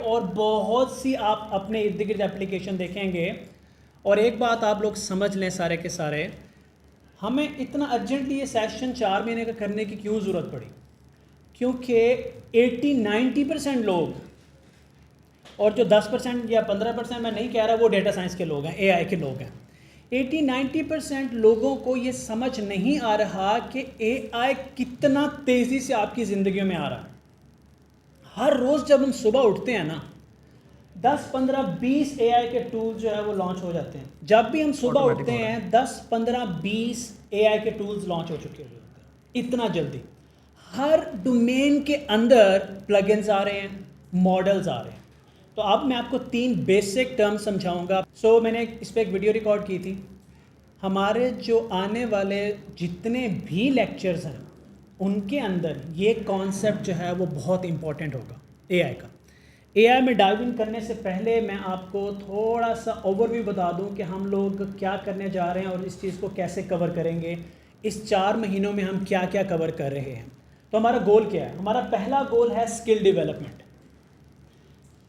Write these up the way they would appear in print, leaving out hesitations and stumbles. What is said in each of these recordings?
और बहुत सी आप अपने इर्द गिर्द एप्लीकेशन देखेंगे। और एक बात आप लोग समझ लें सारे के सारे, हमें इतना अर्जेंटली ये सेशन 4 महीने का करने की क्यों ज़रूरत पड़ी? क्योंकि 80-90% लोग, और जो 10% या 15% मैं नहीं कह रहा वो डेटा साइंस के लोग हैं, एआई के लोग हैं, 80-90% लोगों को ये समझ नहीं आ रहा कि एआई कितना तेज़ी से आपकी ज़िंदगियों में आ रहा है। हर रोज़ जब हम सुबह उठते हैं ना, 10-15-20 एआई के टूल जो है वो लॉन्च हो जाते हैं। जब भी हम सुबह उठते हैं 10-15-20 एआई के टूल्स लॉन्च हो चुके होते हैं, इतना जल्दी। हर डोमेन के अंदर प्लगइन्स आ रहे हैं, मॉडल्स आ रहे हैं। तो अब मैं आपको 3 बेसिक टर्म समझाऊंगा। मैंने इस पर एक वीडियो रिकॉर्ड की थी। हमारे जो आने वाले जितने भी लेक्चर्स हैं उनके अंदर ये कॉन्सेप्ट जो है वो बहुत इंपॉर्टेंट होगा एआई का। एआई में डाइव इन करने से पहले मैं आपको थोड़ा सा ओवरव्यू बता दूं कि हम लोग क्या करने जा रहे हैं और इस चीज़ को कैसे कवर करेंगे। इस 4 महीनों में हम क्या क्या कवर कर रहे हैं। तो हमारा गोल क्या है? हमारा पहला गोल है स्किल डेवलपमेंट।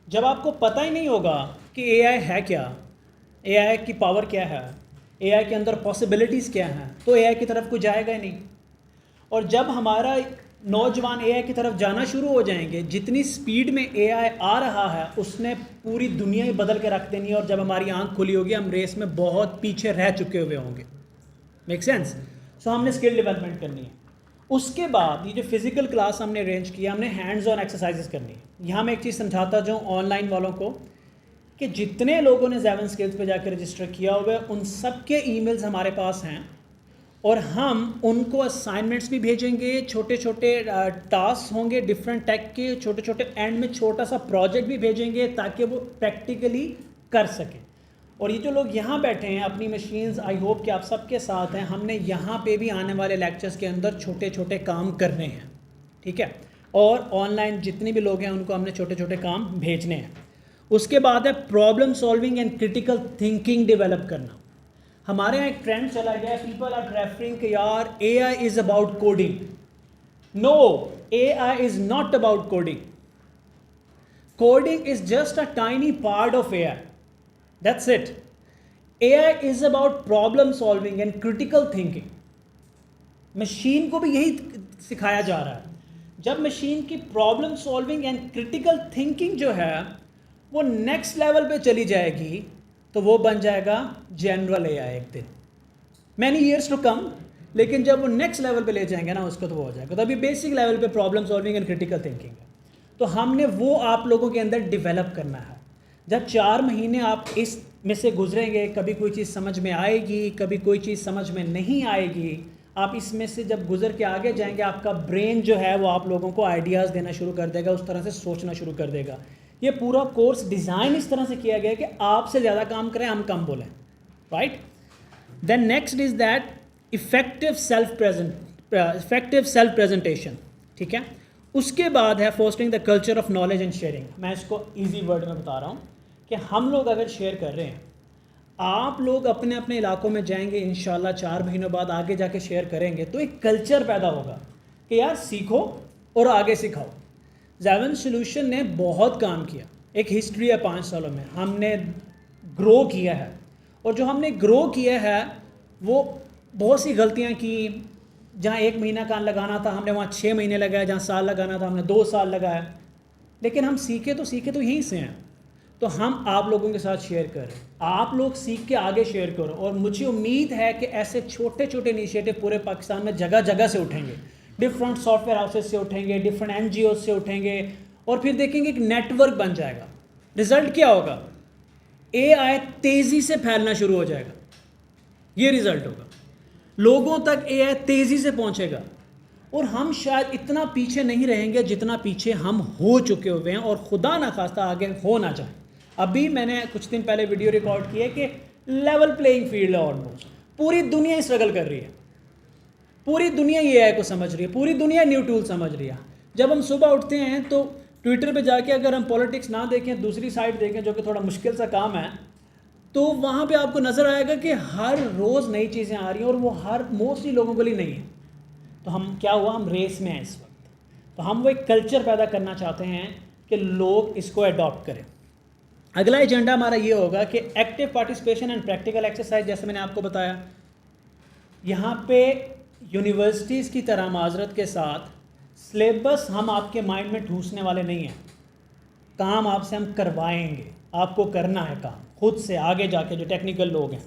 जब आपको पता ही नहीं होगा कि एआई है क्या, एआई की पावर क्या है, एआई के अंदर पॉसिबिलिटीज़ क्या हैं, तो एआई की तरफ कोई जाएगा ही नहीं। और जब हमारा नौजवान एआई की तरफ जाना शुरू हो जाएंगे, जितनी स्पीड में एआई आ रहा है उसने पूरी दुनिया ही बदल के रख देनी है। और जब हमारी आंख खुली होगी हम रेस में बहुत पीछे रह चुके हुए होंगे। Make sense? सो हमने स्किल डेवलपमेंट करनी है। उसके बाद ये जो फिज़िकल क्लास हमने अरेंज किया, हमने हैंड्स ऑन एक्सरसाइजेस करनी है। यहाँ मैं एक चीज़ समझाता जाऊँ ऑनलाइन वालों को कि जितने लोगों ने Zen स्किल्स पे जाकर रजिस्टर किया हुआ है उन सब के ईमेल्स हमारे पास हैं और हम उनको असाइनमेंट्स भी भेजेंगे, छोटे छोटे टास्क होंगे डिफरेंट टेक के, छोटे छोटे एंड में छोटा सा प्रोजेक्ट भी भेजेंगे ताकि वो प्रैक्टिकली कर सकें। और ये जो लोग यहाँ बैठे हैं अपनी मशीन्स, आई होप कि आप सबके साथ हैं। हमने यहाँ पे भी आने वाले लेक्चर्स के अंदर छोटे छोटे काम करने हैं, ठीक है। और ऑनलाइन जितने भी लोग हैं उनको हमने छोटे छोटे काम भेजने हैं। उसके बाद है problem solving and critical thinking develop करना। हमारे यहाँ एक ट्रेंड चला गया है, पीपल आर रेफरिंग कि यार AI is about coding. No, AI is not about coding. Coding is just a tiny part of AI, that's it. AI is about problem solving and critical thinking. Machine को भी यही सिखाया जा रहा है। जब मशीन की problem solving and critical thinking जो है वो नेक्स्ट लेवल पे चली जाएगी तो वो बन जाएगा जनरल एआई एक दिन, मैनी ईयर्स टू कम। लेकिन जब वो नेक्स्ट लेवल पे ले जाएंगे ना उसको, तो वो हो जाएगा। तो अभी बेसिक लेवल पे problem solving and critical thinking है, तो हमने वो आप लोगों के अंदर डेवलप करना है। जब 4 महीने आप इस में से गुजरेंगे, कभी कोई चीज़ समझ में आएगी, कभी कोई चीज़ समझ में नहीं आएगी। आप इसमें से जब गुजर के आगे जाएंगे आपका ब्रेन जो है वो आप लोगों को आइडियाज़ देना शुरू कर देगा, उस तरह से सोचना शुरू कर देगा। ये पूरा कोर्स डिज़ाइन इस तरह से किया गया है कि आपसे ज़्यादा काम करें, हम कम बोलें, right. Then next is that effective self presentation, ठीक है। उसके बाद है fostering the culture of knowledge and sharing. मैं इसको ईजी वर्ड में बता रहा हूँ कि हम लोग अगर शेयर कर रहे हैं, आप लोग अपने अपने इलाकों में जाएंगे, इंशाल्लाह 4 महीनों बाद आगे जाके शेयर करेंगे, तो एक कल्चर पैदा होगा कि यार सीखो और आगे सिखाओ। Zen सॉल्यूशन ने बहुत काम किया, एक हिस्ट्री है 5 सालों में, हमने ग्रो किया है। और जो हमने ग्रो किया है वो बहुत सी गलतियां की। जहाँ 1 महीना का लगाना था हमने वहाँ 6 महीने लगाया, जहाँ साल लगाना था हमने 2 साल लगाया। लेकिन हम सीखे तो यहीं से हैं। तो हम आप लोगों के साथ शेयर करें, आप लोग सीख के आगे शेयर करो। और मुझे उम्मीद है कि ऐसे छोटे छोटे इनिशिएटिव पूरे पाकिस्तान में जगह जगह से उठेंगे। डिफरेंट सॉफ्टवेयर हाउसेज से उठेंगे, डिफरेंट एनजीओ से उठेंगे, और फिर देखेंगे एक नेटवर्क बन जाएगा। रिजल्ट क्या होगा? एआई तेज़ी से फैलना शुरू हो जाएगा। ये रिजल्ट होगा, लोगों तक एआई तेज़ी से पहुंचेगा। और हम शायद इतना पीछे नहीं रहेंगे जितना पीछे हम हो चुके हुए हैं, और खुदा ना खास्ता आगे हो ना जाए। अभी मैंने कुछ दिन पहले वीडियो रिकॉर्ड की है कि लेवल प्लेइंग फील्ड है ऑलमोस्ट। पूरी दुनिया स्ट्रगल कर रही है, पूरी दुनिया ये एआई को समझ रही है, पूरी दुनिया न्यू टूल समझ रही है। जब हम सुबह उठते हैं तो ट्विटर पे जाके अगर हम पॉलिटिक्स ना देखें, दूसरी साइड देखें, जो कि थोड़ा मुश्किल सा काम है, तो वहाँ पे आपको नज़र आएगा कि हर रोज़ नई चीज़ें आ रही हैं, और वो हर मोस्टली लोगों के लिए नहीं है। तो हम क्या हुआ, हम रेस में हैं इस वक्त। तो हम वो एक कल्चर पैदा करना चाहते हैं कि लोग इसको अडॉप्ट करें। अगला एजेंडा हमारा ये होगा कि active participation and practical exercise, जैसे मैंने आपको बताया, यहाँ पे यूनिवर्सिटीज़ की तरह माजरत के साथ सिलेबस हम आपके माइंड में ठूसने वाले नहीं हैं, काम आपसे हम करवाएंगे, आपको करना है काम खुद से आगे जाके जो टेक्निकल लोग हैं।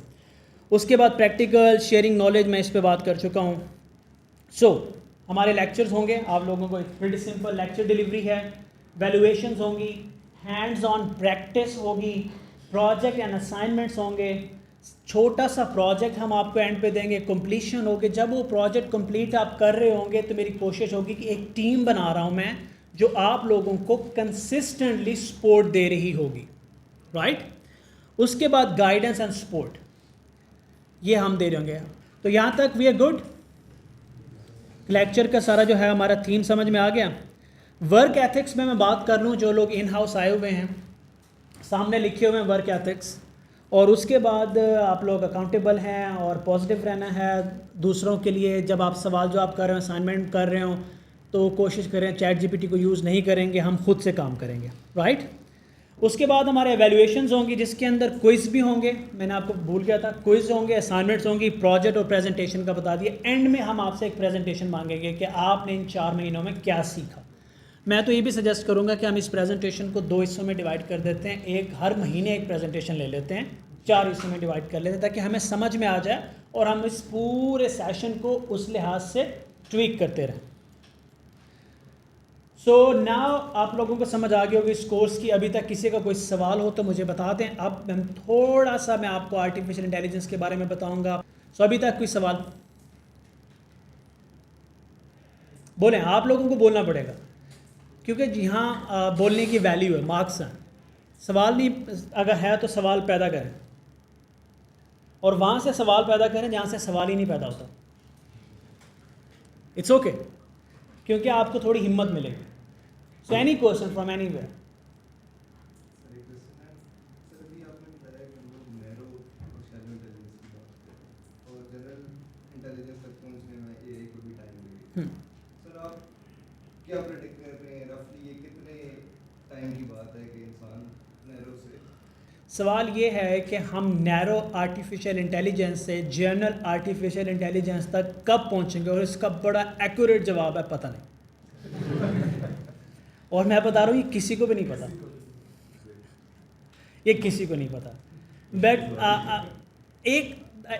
उसके बाद प्रैक्टिकल शेयरिंग नॉलेज, मैं इस पे बात कर चुका हूँ। हमारे लेक्चर्स होंगे, आप लोगों को प्रीटी सिंपल लेक्चर डिलीवरी है, वैल्यूएशंस होंगी, हैंड्स ऑन प्रैक्टिस होगी, प्रोजेक्ट एंड असाइनमेंट्स होंगे, छोटा सा प्रोजेक्ट हम आपको एंड पे देंगे, कंप्लीशन होगी। जब वो प्रोजेक्ट कंप्लीट आप कर रहे होंगे तो मेरी कोशिश होगी कि एक टीम बना रहा हूँ मैं जो आप लोगों को कंसिस्टेंटली सपोर्ट दे रही होगी, राइट। उसके बाद गाइडेंस एंड सपोर्ट ये हम दे रहे होंगे। तो यहाँ तक वी आर गुड। लेक्चर का सारा जो है हमारा थीम समझ में आ गया। वर्क एथिक्स में मैं बात कर लूँ, जो लोग इन हाउस आए हुए हैं सामने लिखे हुए हैं वर्क एथिक्स, और उसके बाद आप लोग अकाउंटेबल हैं और पॉजिटिव रहना है दूसरों के लिए। जब आप सवाल जो आप कर रहे हो, असाइनमेंट कर रहे हो, तो कोशिश करें चैट जीपीटी को यूज़ नहीं करेंगे, हम खुद से काम करेंगे, राइट। उसके बाद हमारे एवेल्यूएशंस होंगी जिसके अंदर क्विज़ भी होंगे, मैंने आपको भूल गया था, क्विज़ होंगे, असाइनमेंट्स होंगी, प्रोजेक्ट और प्रेजेंटेशन का बता दिया। एंड में हम आपसे एक प्रेजेंटेशन मांगेंगे कि आपने इन 4 महीनों में क्या सीखा। मैं तो ये भी सजेस्ट करूँगा कि हम इस प्रेजेंटेशन को 2 हिस्सों में डिवाइड कर देते हैं, एक हर महीने एक प्रेजेंटेशन ले लेते हैं, 4 हिस्सों में डिवाइड कर लेते हैं ताकि हमें समझ में आ जाए और हम इस पूरे सेशन को उस लिहाज से ट्वीक करते रहें। सो नाउ आप लोगों को समझ आ गई होगी इस कोर्स की। अभी तक किसी का कोई सवाल हो तो मुझे बता दें। अब हम थोड़ा सा मैं आपको आर्टिफिशियल इंटेलिजेंस के बारे में बताऊंगा। सो अभी तक कोई सवाल बोलें, आप लोगों को बोलना पड़ेगा क्योंकि यहाँ बोलने की वैल्यू है, मार्क्स हैं। सवाल नहीं अगर है तो सवाल पैदा करें और वहाँ से सवाल पैदा करें जहाँ से सवाल ही नहीं पैदा होता। इट्स ओके, क्योंकि आपको थोड़ी हिम्मत मिलेगी। So any question from anywhere. Sir आप क्या प्रेडिक्ट कर रहे हैं रफली ये कितने टाइम की बात है कि इंसान नैरो से? सवाल ये है कि हम नैरो आर्टिफिशियल इंटेलिजेंस से जनरल आर्टिफिशियल इंटेलिजेंस तक कब पहुंचेंगे, और इसका बड़ा एक्यूरेट जवाब है पता नहीं। और मैं बता रहा हूँ ये किसी को भी नहीं पता, ये किसी को नहीं पता। बट एक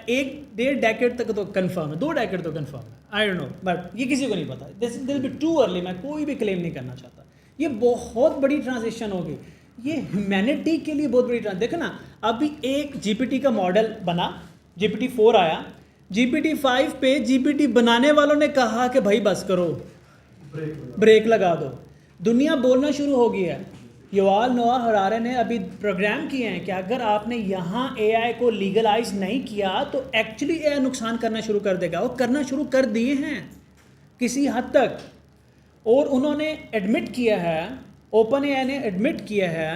1.5 डेकेड तक तो कंफर्म है, 2 डेकेड तो कंफर्म है, आई डोंट नो, बट ये किसी को नहीं पता। This will be too early, मैं कोई भी क्लेम नहीं करना चाहता। ये बहुत बड़ी ट्रांजिशन होगी, ये ह्यूमैनिटी के लिए बहुत बड़ी देखो ना। अभी एक जीपीटी का मॉडल बना, GPT 4 आया, GPT 5 पे जीपीटी बनाने वालों ने कहा कि भाई बस करो, ब्रेक लगा दो, दुनिया बोलना शुरू हो गई है। युवाल नोआ हरारे ने अभी प्रोग्राम किए हैं कि अगर आपने यहाँ AI को लीगलाइज नहीं किया तो एक्चुअली AI नुकसान करना शुरू कर देगा, और करना शुरू कर दिए हैं किसी हद तक। और उन्होंने एडमिट किया है, ओपन AI ने एडमिट किया है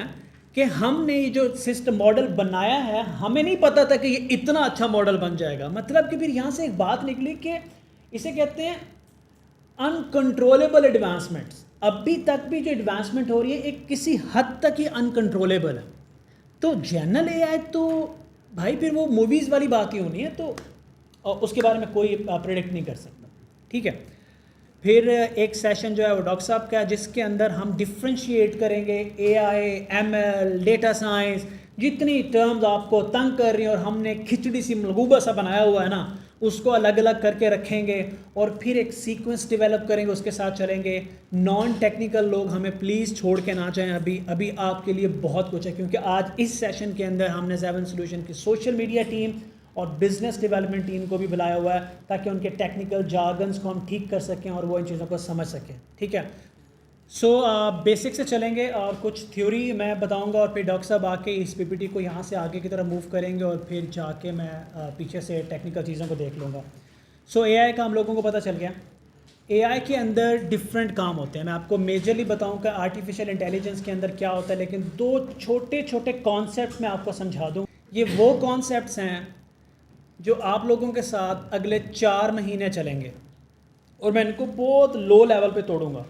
कि हमने ये जो सिस्टम मॉडल बनाया है, हमें नहीं पता था कि ये इतना अच्छा मॉडल बन जाएगा। मतलब कि फिर यहाँ से एक बात निकली कि इसे कहते हैं अनकंट्रोलेबल एडवांसमेंट्स। अभी तक भी जो एडवांसमेंट हो रही है एक किसी हद तक ही अनकंट्रोलेबल है। तो जनरल AI तो भाई फिर वो मूवीज़ वाली बात ही होनी है, तो उसके बारे में कोई प्रेडिक्ट नहीं कर सकता, ठीक है। फिर एक सेशन जो है वो डॉक्टर साहब का है जिसके अंदर हम डिफ्रेंशिएट करेंगे AI, ML, डेटा साइंस, जितनी टर्म्स आपको तंग कर रही हैं और हमने खिचड़ी सी मलगूबा सा बनाया हुआ है ना, उसको अलग अलग करके रखेंगे और फिर एक सीक्वेंस डेवलप करेंगे, उसके साथ चलेंगे। नॉन टेक्निकल लोग हमें प्लीज़ छोड़ के ना जाएं, अभी आपके लिए बहुत कुछ है, क्योंकि आज इस सेशन के अंदर हमने 7 सॉल्यूशन की सोशल मीडिया टीम और बिज़नेस डेवलपमेंट टीम को भी बुलाया हुआ है ताकि उनके टेक्निकल जार्गन्स को हम ठीक कर सकें और वो इन चीज़ों को समझ सकें, ठीक है। सो बेसिक से चलेंगे और कुछ थ्योरी मैं बताऊंगा और फिर डॉक्टर साहब आके इस PPT को यहाँ से आगे की तरफ मूव करेंगे और फिर जाके मैं पीछे से टेक्निकल चीज़ों को देख लूँगा। सो AI का हम लोगों को पता चल गया। AI के अंदर डिफरेंट काम होते हैं। मैं आपको मेजरली बताऊँगा आर्टिफिशियल इंटेलिजेंस के अंदर क्या होता है, लेकिन 2 छोटे छोटे कॉन्सेप्ट मैं आपको समझा दूँ। ये वो कॉन्सेप्ट्स हैं जो आप लोगों के साथ अगले 4 महीने चलेंगे और मैं इनको बहुत लो लेवल पे तोड़ूंगा।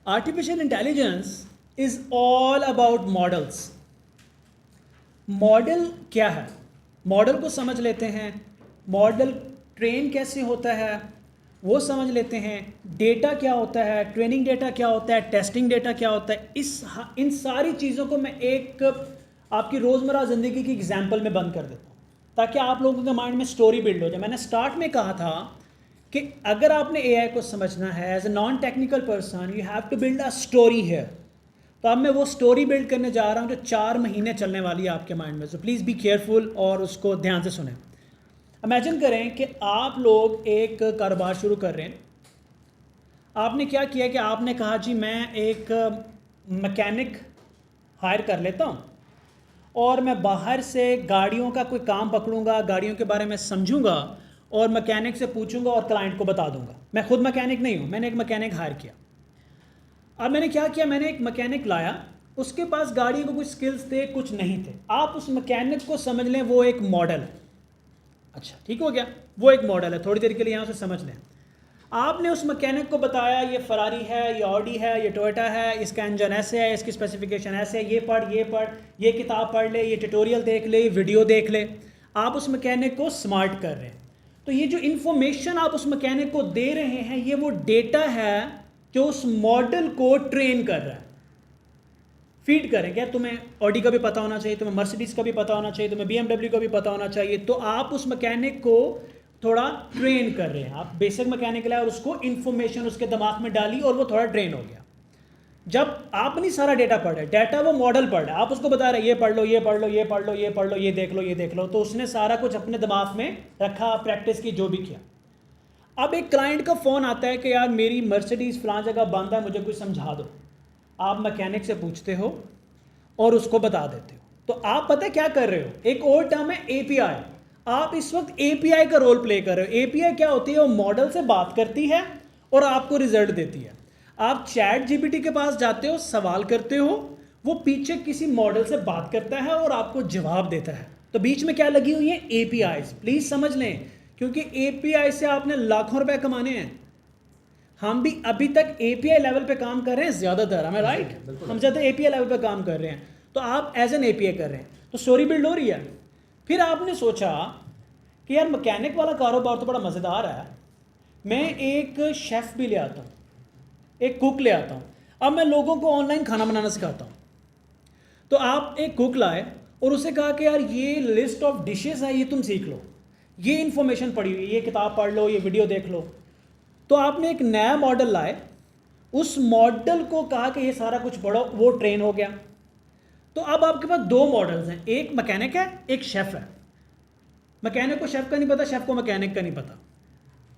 Artificial intelligence is all about models. Model क्या है, मॉडल को समझ लेते हैं, मॉडल ट्रेन कैसे होता है वो समझ लेते हैं, डेटा क्या होता है, ट्रेनिंग डेटा क्या होता है, टेस्टिंग डेटा क्या होता है, इन सारी चीज़ों को मैं एक आपकी रोज़मर्रा ज़िंदगी की एग्जांपल में बंद कर देता हूँ ताकि आप लोगों के माइंड में स्टोरी बिल्ड हो जाए। मैंने स्टार्ट में कहा था कि अगर आपने एआई को समझना है as a non technical person you have to build a story है। तो अब मैं वो स्टोरी बिल्ड करने जा रहा हूँ जो 4 महीने चलने वाली है आपके माइंड में। सो प्लीज़ बी केयरफुल और उसको ध्यान से सुनें। इमेजिन करें कि आप लोग एक कारोबार शुरू कर रहे हैं। आपने क्या किया कि आपने कहा जी मैं एक मैकेनिक हायर कर लेता हूँ और मैं बाहर से गाड़ियों का कोई काम पकड़ूंगा, गाड़ियों के बारे में समझूंगा और मैकेनिक से पूछूंगा और क्लाइंट को बता दूंगा। मैं खुद मैकेनिक नहीं हूँ, मैंने एक मैकेनिक हायर किया। अब मैंने क्या किया, मैंने एक मैकेनिक लाया, उसके पास गाड़ी को कुछ स्किल्स थे कुछ नहीं थे। आप उस मैकेनिक को समझ लें वो एक मॉडल है। अच्छा ठीक हो गया, वो एक मॉडल है, थोड़ी देर के लिए यहाँ से समझ लें। आपने उस मैकेनिक को बताया ये फरारी है, ये ऑडी है, ये टोयोटा है, इसका इंजन ऐसे है, इसकी स्पेसिफिकेशन ऐसे है, ये पढ़, ये किताब पढ़ ले, ये ट्यूटोरियल देख ले, ये वीडियो देख ले। आप उस मैकेनिक को स्मार्ट कर रहे हैं। तो ये जो इन्फॉर्मेशन आप उस मैकेनिक को दे रहे हैं ये वो डेटा है जो उस मॉडल को ट्रेन कर रहा है, फीड करें। क्या तुम्हें ऑडी का भी पता होना चाहिए, तुम्हें मर्सिडीज़ का भी पता होना चाहिए, तुम्हें BMW का भी पता होना चाहिए। तो आप उस मैकेनिक को थोड़ा ट्रेन कर रहे हैं। आप बेसिक मैकेनिक लाए और उसको इन्फॉर्मेशन उसके दिमाग में डाली और वो थोड़ा ट्रेन हो गया। जब आप नहीं सारा डेटा पढ़ रहे, डेटा वो मॉडल पढ़ रहा है, आप उसको बता रहे हैं ये पढ़ लो, ये पढ़ लो, ये पढ़ लो, ये पढ़ लो, ये देख लो, ये देख लो। तो उसने सारा कुछ अपने दिमाग में रखा, प्रैक्टिस की, जो भी किया। अब एक क्लाइंट का फ़ोन आता है कि यार मेरी मर्सिडीज़ फलां जगह बंद है, मुझे कुछ समझा दो। आप मैकेनिक से पूछते हो और उसको बता देते हो। तो आप पता है क्या कर रहे हो, एक और टर्म है एपीआई। आप इस वक्त एपीआई का रोल प्ले कर रहे हो। एपीआई क्या होती है, वो मॉडल से बात करती है और आपको रिजल्ट देती है। आप चैट जीपीटी के पास जाते हो, सवाल करते हो, वो पीछे किसी मॉडल से बात करता है और आपको जवाब देता है। तो बीच में क्या लगी हुई है, एपीआईज। प्लीज़ समझ लें, क्योंकि एपीआई से आपने लाखों रुपए कमाने हैं। हम भी अभी तक एपीआई लेवल पे काम कर रहे हैं ज़्यादातर, हमें राइट, हम ज़्यादा एपीआई लेवल पे काम कर रहे हैं। तो आप एज एन एपीआई कर रहे हैं, तो स्टोरी बिल्ड हो रही है। फिर आपने सोचा कि यार मैकेनिक वाला कारोबार तो बड़ा मज़ेदार है, मैं एक शेफ़ भी ले आता हूँ, एक कुक ले आता हूँ। अब मैं लोगों को ऑनलाइन खाना बनाना सिखाता हूँ। तो आप एक कुक लाए और उसे कहा कि यार ये लिस्ट ऑफ डिशेस है, ये तुम सीख लो, ये इन्फॉर्मेशन पढ़ी हुई, ये किताब पढ़ लो, ये वीडियो देख लो। तो आपने एक नया मॉडल लाए, उस मॉडल को कहा कि ये सारा कुछ पढ़ो, वो ट्रेन हो गया। तो अब आपके पास 2 मॉडल्स हैं, एक मैकेनिक है, एक शेफ़ है। मैकेनिक को शेफ़ का नहीं पता, शेफ़ को मैकेनिक का नहीं पता।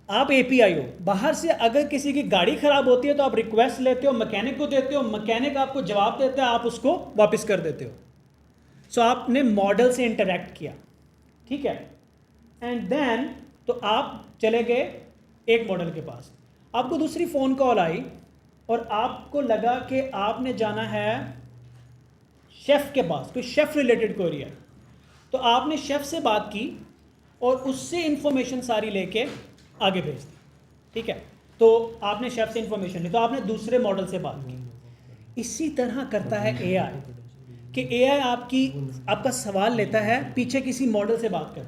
आप एपीआई हो, बाहर से अगर किसी की गाड़ी ख़राब होती है तो आप रिक्वेस्ट लेते हो, मैकेनिक को देते हो, मैकेनिक आपको जवाब देता है, आप उसको वापस कर देते हो। सो आपने मॉडल से इंटरेक्ट किया, ठीक है। एंड देन तो आप चले गए एक मॉडल के पास, आपको दूसरी फ़ोन कॉल आई और आपको लगा कि आपने जाना है शेफ़ के पास, कोई शेफ़ रिलेटेड क्वेरी है। तो आपने शेफ़ से बात की और उससे इंफॉर्मेशन सारी लेके आगे भेज दी, ठीक है। तो आपने शेफ़ से इंफॉर्मेशन ली, तो आपने दूसरे मॉडल से बात की। इसी तरह करता है एआई, कि एआई आपका सवाल लेता है, पीछे किसी मॉडल से बात करता है।